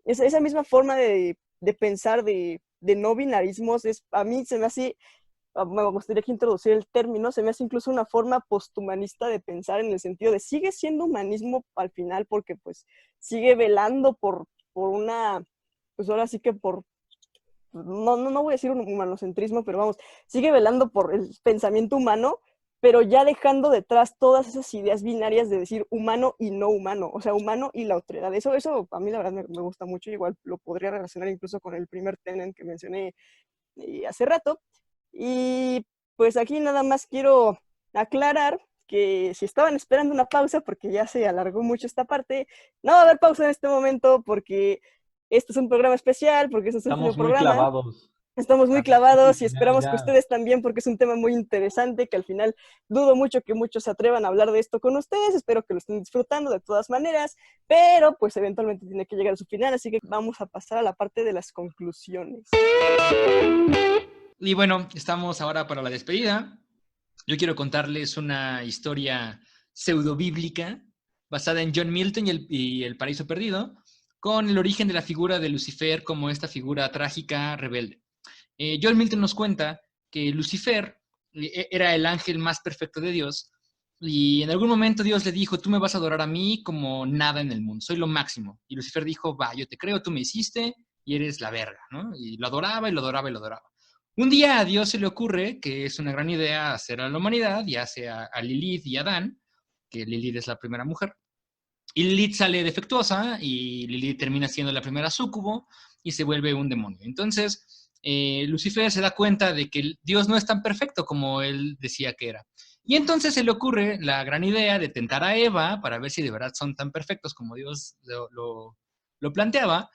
K: esa misma forma de pensar de no binarismos, a mí se me hace, me gustaría que introducir el término, se me hace incluso una forma posthumanista de pensar en el sentido de sigue siendo humanismo al final porque pues sigue velando por una, pues ahora sí que por, no voy a decir un humanocentrismo, pero vamos, sigue velando por el pensamiento humano, pero ya dejando detrás todas esas ideas binarias de decir humano y no humano, o sea, humano y la otredad. Eso a mí la verdad me gusta mucho, igual lo podría relacionar incluso con el primer Tenet que mencioné hace rato. Y pues aquí nada más quiero aclarar que si estaban esperando una pausa, porque ya se alargó mucho esta parte, no va a haber pausa en este momento porque este es un programa especial, porque este es un
L: Estamos muy
K: programa.
L: clavados.
K: Estamos muy
L: Así
K: clavados y
L: que
K: esperamos que
L: ya.
K: ustedes también, porque es un tema muy interesante, que al final dudo mucho que muchos se atrevan a hablar de esto con ustedes. Espero que lo estén disfrutando de todas maneras, pero pues eventualmente tiene que llegar a su final, así que vamos a pasar a la parte de las conclusiones.
G: Y bueno, estamos ahora para la despedida. Yo quiero contarles una historia pseudobíblica basada en John Milton y el Paraíso Perdido, con el origen de la figura de Lucifer como esta figura trágica rebelde. John Milton nos cuenta que Lucifer era el ángel más perfecto de Dios y en algún momento Dios le dijo, tú me vas a adorar a mí como nada en el mundo, soy lo máximo. Y Lucifer dijo, va, yo te creo, tú me hiciste y eres la verga, ¿no? Y lo adoraba y lo adoraba y lo adoraba. Un día a Dios se le ocurre que es una gran idea hacer a la humanidad, ya sea a Lilith y a Adán, que Lilith es la primera mujer, y Lilith sale defectuosa y Lilith termina siendo la primera súcubo y se vuelve un demonio. Entonces, Lucifer se da cuenta de que Dios no es tan perfecto como él decía que era. Y entonces se le ocurre la gran idea de tentar a Eva para ver si de verdad son tan perfectos como Dios lo planteaba.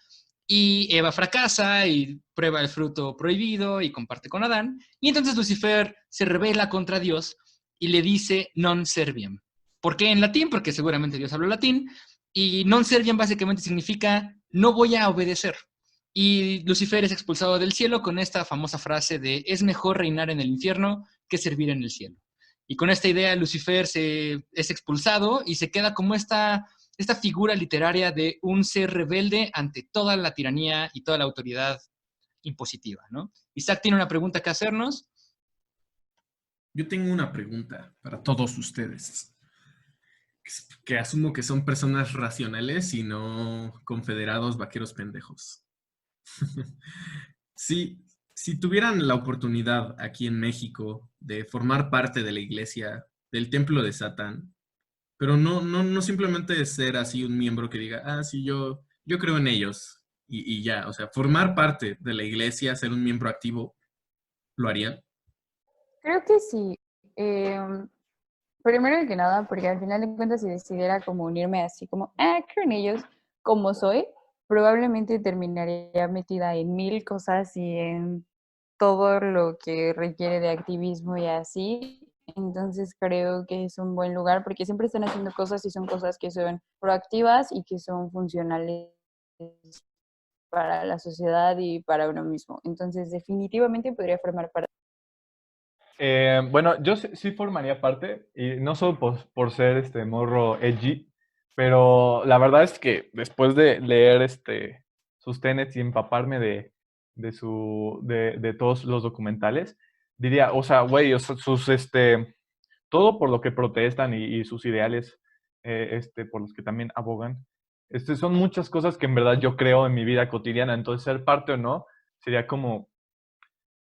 G: Y Eva fracasa y prueba el fruto prohibido y comparte con Adán. Y entonces Lucifer se rebela contra Dios y le dice non serviam. ¿Por qué en latín? Porque seguramente Dios habló latín. Y non serviam básicamente significa no voy a obedecer. Y Lucifer es expulsado del cielo con esta famosa frase de es mejor reinar en el infierno que servir en el cielo. Y con esta idea Lucifer es expulsado y se queda como esta figura literaria de un ser rebelde ante toda la tiranía y toda la autoridad impositiva, ¿no? Isaac tiene una pregunta que hacernos.
H: Yo tengo una pregunta para todos ustedes, que asumo que son personas racionales y no confederados vaqueros pendejos. Si tuvieran la oportunidad aquí en México de formar parte de la iglesia, del templo de Satán, pero no simplemente de ser así un miembro que diga, ah, sí, yo creo en ellos y ya, o sea, formar parte de la iglesia, ser un miembro activo, ¿lo harían?
J: Creo que sí. Primero que nada, porque al final de cuentas si decidiera como unirme así como, creo en ellos, como soy, probablemente terminaría metida en mil cosas y en todo lo que requiere de activismo y así. Entonces creo que es un buen lugar porque siempre están haciendo cosas y son cosas que son proactivas y que son funcionales para la sociedad y para uno mismo. Entonces definitivamente podría formar parte.
L: Bueno, yo sí formaría parte, y no solo por ser este morro edgy, pero la verdad es que después de leer sus tenets y empaparme de todos los documentales, diría, o sea, güey, o sea, todo por lo que protestan y sus ideales, por los que también abogan, son muchas cosas que en verdad yo creo en mi vida cotidiana, entonces ser parte o no sería como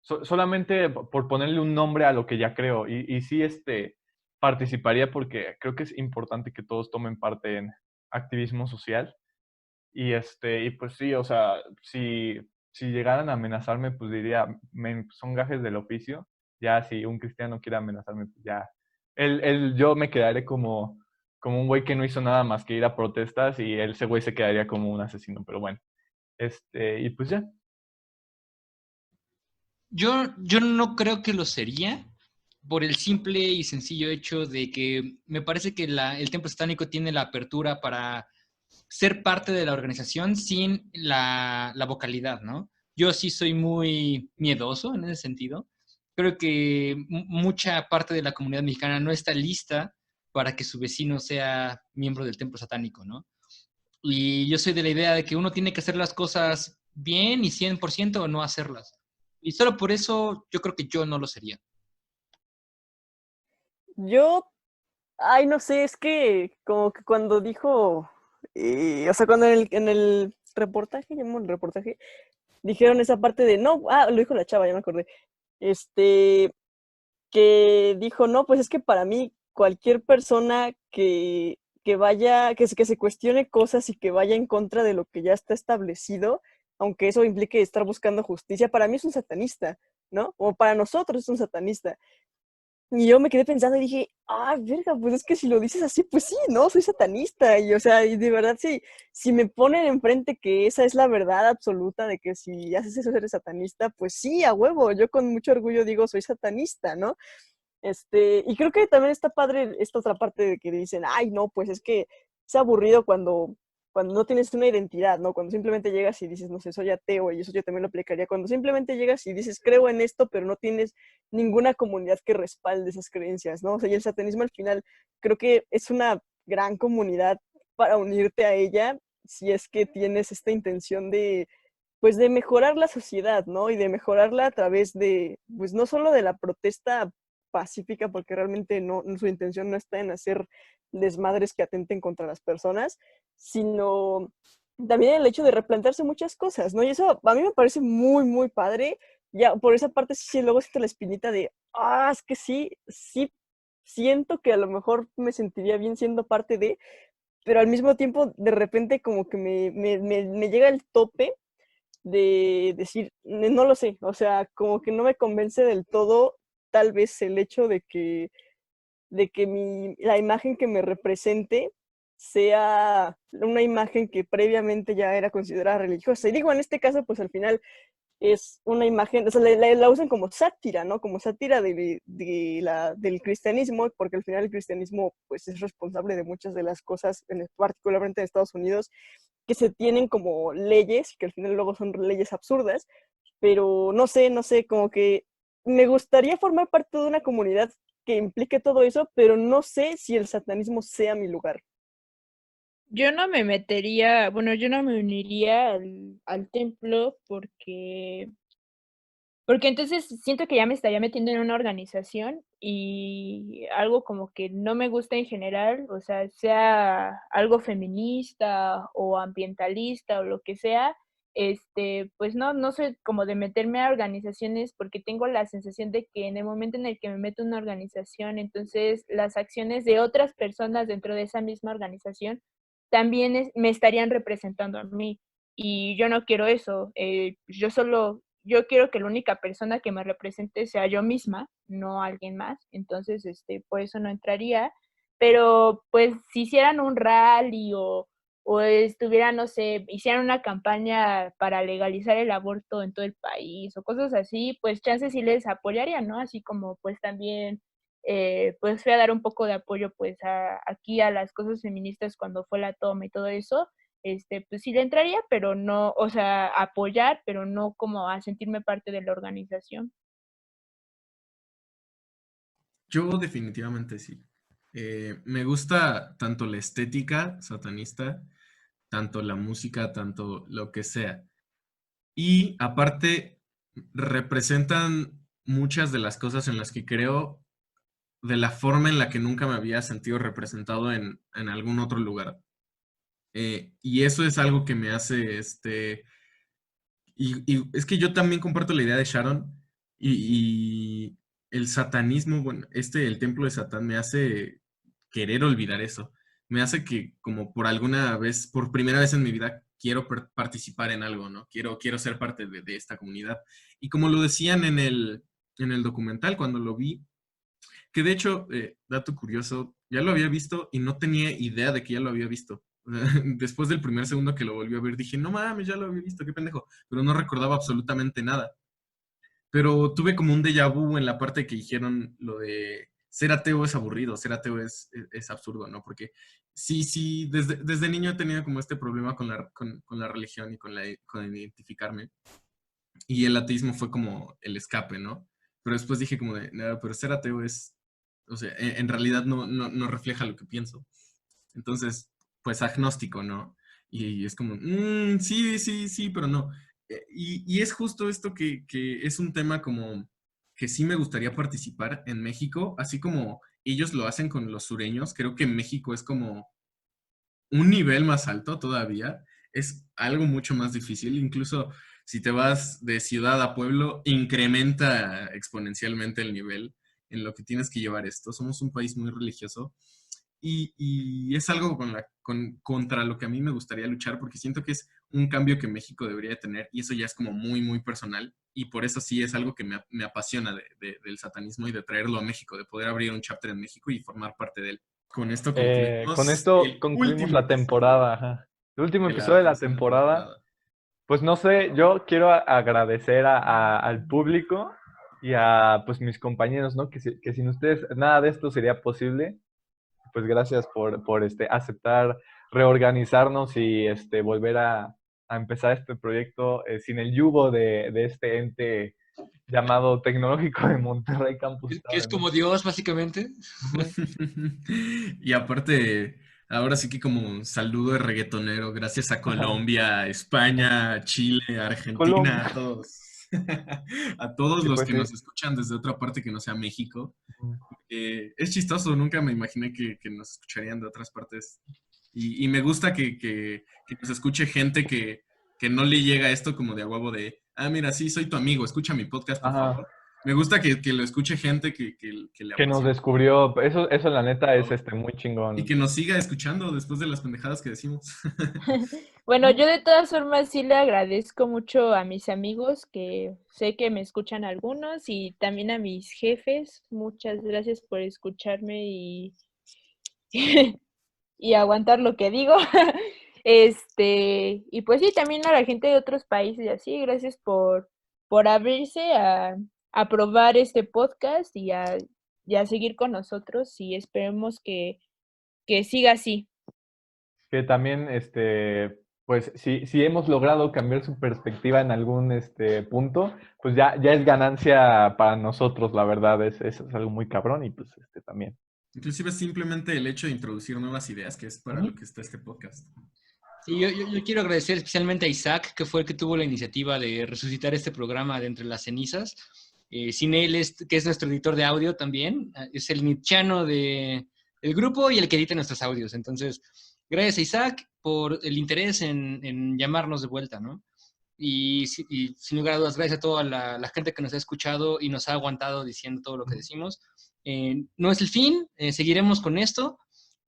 L: solamente por ponerle un nombre a lo que ya creo. Y sí, participaría porque creo que es importante que todos tomen parte en activismo social. Y pues sí, o sea, si llegaran a amenazarme, pues diría, son gajes del oficio. Ya si un cristiano quiere amenazarme, pues ya Yo me quedaré como un güey que no hizo nada más que ir a protestas y ese güey se quedaría como un asesino, pero bueno. Y pues ya.
G: Yo no creo que lo sería por el simple y sencillo hecho de que me parece que el templo satánico tiene la apertura para ser parte de la organización sin la vocalidad, ¿no? Yo sí soy muy miedoso en ese sentido. Creo que mucha parte de la comunidad mexicana no está lista para que su vecino sea miembro del templo satánico, ¿no? Y yo soy de la idea de que uno tiene que hacer las cosas bien y 100% o no hacerlas. Y solo por eso yo creo que yo no lo sería.
K: Yo, ay, no sé, es que como que cuando dijo, o sea, cuando en el reportaje, llamamos el reportaje, dijeron esa parte de, no, lo dijo la chava, ya me acordé, que dijo, no, pues es que para mí cualquier persona que vaya, que se cuestione cosas y que vaya en contra de lo que ya está establecido, aunque eso implique estar buscando justicia, para mí es un satanista, ¿no? O para nosotros es un satanista. Y yo me quedé pensando y dije, verga, pues es que si lo dices así, pues sí, ¿no? Soy satanista. Y o sea, y de verdad, si me ponen enfrente que esa es la verdad absoluta de que si haces eso eres satanista, pues sí, a huevo. Yo con mucho orgullo digo, soy satanista, ¿no? Y creo que también está padre esta otra parte de que dicen, ay, no, pues es que es aburrido cuando no tienes una identidad, ¿no? Cuando simplemente llegas y dices, no sé, soy ateo, y eso yo también lo aplicaría. Cuando simplemente llegas y dices, creo en esto, pero no tienes ninguna comunidad que respalde esas creencias, ¿no? O sea, y el satanismo al final creo que es una gran comunidad para unirte a ella si es que tienes esta intención de, pues, de mejorar la sociedad, ¿no? Y de mejorarla a través de, pues, no solo de la protesta pacífica, porque realmente no, su intención no está en hacer desmadres que atenten contra las personas, sino también el hecho de replantearse muchas cosas, ¿no? Y eso a mí me parece muy, muy padre. Ya por esa parte sí, luego siento la espinita de, es que sí siento que a lo mejor me sentiría bien siendo parte de, pero al mismo tiempo de repente como que me llega el tope de decir, no lo sé, o sea, como que no me convence del todo tal vez el hecho de que la imagen que me represente sea una imagen que previamente ya era considerada religiosa. Y digo, en este caso, pues al final es una imagen, o sea, la usan como sátira, ¿no? Como sátira del cristianismo, porque al final el cristianismo pues es responsable de muchas de las cosas, particularmente en Estados Unidos, que se tienen como leyes, que al final luego son leyes absurdas, pero no sé, como que me gustaría formar parte de una comunidad que implique todo eso, pero no sé si el satanismo sea mi lugar.
I: Yo no me metería, bueno, yo no me uniría al templo porque entonces siento que ya me estaría metiendo en una organización y algo como que no me gusta en general, o sea algo feminista o ambientalista o lo que sea, pues no soy como de meterme a organizaciones porque tengo la sensación de que en el momento en el que me meto en una organización, entonces las acciones de otras personas dentro de esa misma organización también me estarían representando a mí y yo no quiero eso, yo quiero que la única persona que me represente sea yo misma, no alguien más. Entonces, por eso no entraría. Pero, pues, si hicieran un rally o estuvieran, no sé, hicieran una campaña para legalizar el aborto en todo el país o cosas así, pues chances sí les apoyaría, ¿no? Así como, pues, también, pues, fui a dar un poco de apoyo, pues, aquí a las cosas feministas cuando fue la toma y todo eso, pues sí le entraría, pero no, o sea, apoyar, pero no como a sentirme parte de la organización.
H: Yo definitivamente sí. Me gusta tanto la estética satanista, tanto la música, tanto lo que sea. Y aparte, representan muchas de las cosas en las que creo de la forma en la que nunca me había sentido representado en algún otro lugar. Y eso es algo que me hace, y es que yo también comparto la idea de Sharon y el satanismo, bueno, el templo de Satán me hace querer olvidar eso. Me hace que como por alguna vez, por primera vez en mi vida, quiero participar en algo, ¿no? Quiero ser parte de esta comunidad. Y como lo decían en el documental, cuando lo vi, Que de hecho, dato curioso, ya lo había visto y no tenía idea de que ya lo había visto. Después del primer segundo que lo volví a ver, dije, no mames, ya lo había visto, qué pendejo. Pero no recordaba absolutamente nada. Pero tuve como un déjà vu en la parte que dijeron lo de ser ateo es aburrido, ser ateo es absurdo, ¿no? Porque sí, desde niño he tenido como este problema con la religión y con identificarme. Y el ateísmo fue como el escape, ¿no? Pero después dije como de, no, pero ser ateo es, o sea, en realidad no refleja lo que pienso. Entonces, pues agnóstico, ¿no? Y es como, sí, pero no. Y es justo esto que es un tema como que sí me gustaría participar en México, así como ellos lo hacen con los sureños. Creo que México es como un nivel más alto todavía. Es algo mucho más difícil. Incluso si te vas de ciudad a pueblo, incrementa exponencialmente el nivel en lo que tienes que llevar esto. Somos un país muy religioso. Y es algo contra lo que a mí me gustaría luchar, porque siento que es un cambio que México debería tener, y eso ya es como muy, muy personal, y por eso sí es algo que me apasiona del satanismo y de traerlo a México, de poder abrir un chapter en México y formar parte de él. Con esto
L: concluimos la temporada. Ajá. El último episodio de la temporada. Pues no sé, yo quiero agradecer al público y a pues mis compañeros, ¿no? Que sin ustedes nada de esto sería posible. Pues gracias por aceptar reorganizarnos y volver a empezar este proyecto sin el yugo de este ente llamado Tecnológico de Monterrey Campus.
G: Que es como Dios, básicamente.
H: Y aparte, ahora sí que como un saludo de reggaetonero, gracias a Colombia, España, Chile, Argentina,
L: Colombia.
H: a todos. A todos
L: Sí,
H: los
L: pues
H: que
L: sí.
H: nos escuchan desde otra parte que no sea México. Es chistoso, nunca me imaginé que nos escucharían de otras partes. Y me gusta que nos escuche gente que no le llega esto como de a huevo de, mira, sí, soy tu amigo, escucha mi podcast, por
L: Ajá.
H: favor. Me gusta que lo escuche gente que le
L: Que nos
H: apasiona.
L: descubrió. Eso la neta es muy chingón.
H: Y que nos siga escuchando después de las pendejadas que decimos.
I: Bueno, yo de todas formas sí le agradezco mucho a mis amigos, que sé que me escuchan algunos, y también a mis jefes. Muchas gracias por escucharme y aguantar lo que digo. Y pues sí, también a la gente de otros países y así, gracias por abrirse a probar este podcast y a seguir con nosotros, y esperemos que siga así.
L: Que también, pues, si hemos logrado cambiar su perspectiva en algún punto, pues ya es ganancia para nosotros, la verdad, es algo muy cabrón, y pues también.
H: Inclusive simplemente el hecho de introducir nuevas ideas, que es para lo que está este podcast.
G: Sí, yo quiero agradecer especialmente a Isaac, que fue el que tuvo la iniciativa de resucitar este programa de Entre las Cenizas. Sin él, que es nuestro editor de audio también, es el nietzscheano del grupo y el que edita nuestros audios. Entonces, gracias a Isaac por el interés en llamarnos de vuelta, ¿no? Y sin lugar a dudas, gracias a toda la gente que nos ha escuchado y nos ha aguantado diciendo todo lo que decimos. No es el fin, seguiremos con esto,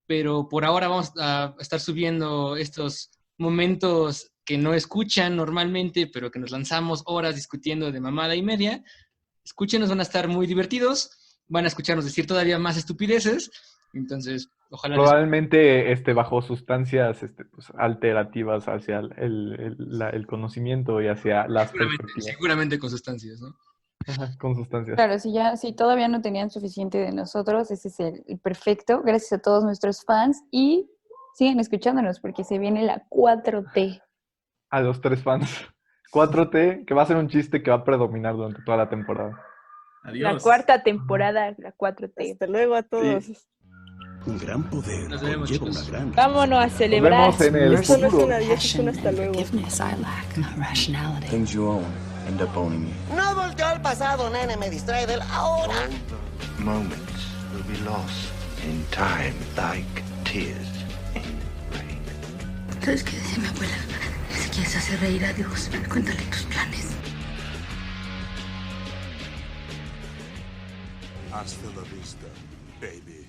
G: pero por ahora vamos a estar subiendo estos momentos que no escuchan normalmente, pero que nos lanzamos horas discutiendo de mamada y media. Escúchenos, van a estar muy divertidos, van a escucharnos decir todavía más estupideces, entonces ojalá
L: probablemente bajo sustancias pues, alterativas hacia el conocimiento y hacia las perspectivas.
G: Seguramente con sustancias, ¿no?
L: Ajá, con sustancias.
J: Claro, si todavía no tenían suficiente de nosotros, ese es el perfecto. Gracias a todos nuestros fans y siguen escuchándonos porque se viene la 4T.
L: A los 3 fans. 4T, que va a ser un chiste que va a predominar durante toda la temporada.
H: Adiós.
I: La cuarta temporada, la 4T.
K: Hasta luego a todos.
L: Sí.
A: Un gran poder
G: Nos vemos,
A: conlleva
G: chicos.
A: una gran
I: Vámonos a celebrar.
L: Nos vemos en el
K: Esto no es
L: futuro.
K: un adiós, es un hasta luego.
F: Things you own end up owning you.
M: No volteo al pasado, nene, me distrae del ahora.
F: Moments will be lost in time like tears in rain.
N: ¿Sabes qué decía mi abuela? Si quieres hacer reír a Dios, cuéntale tus planes.
A: Hasta la vista, baby.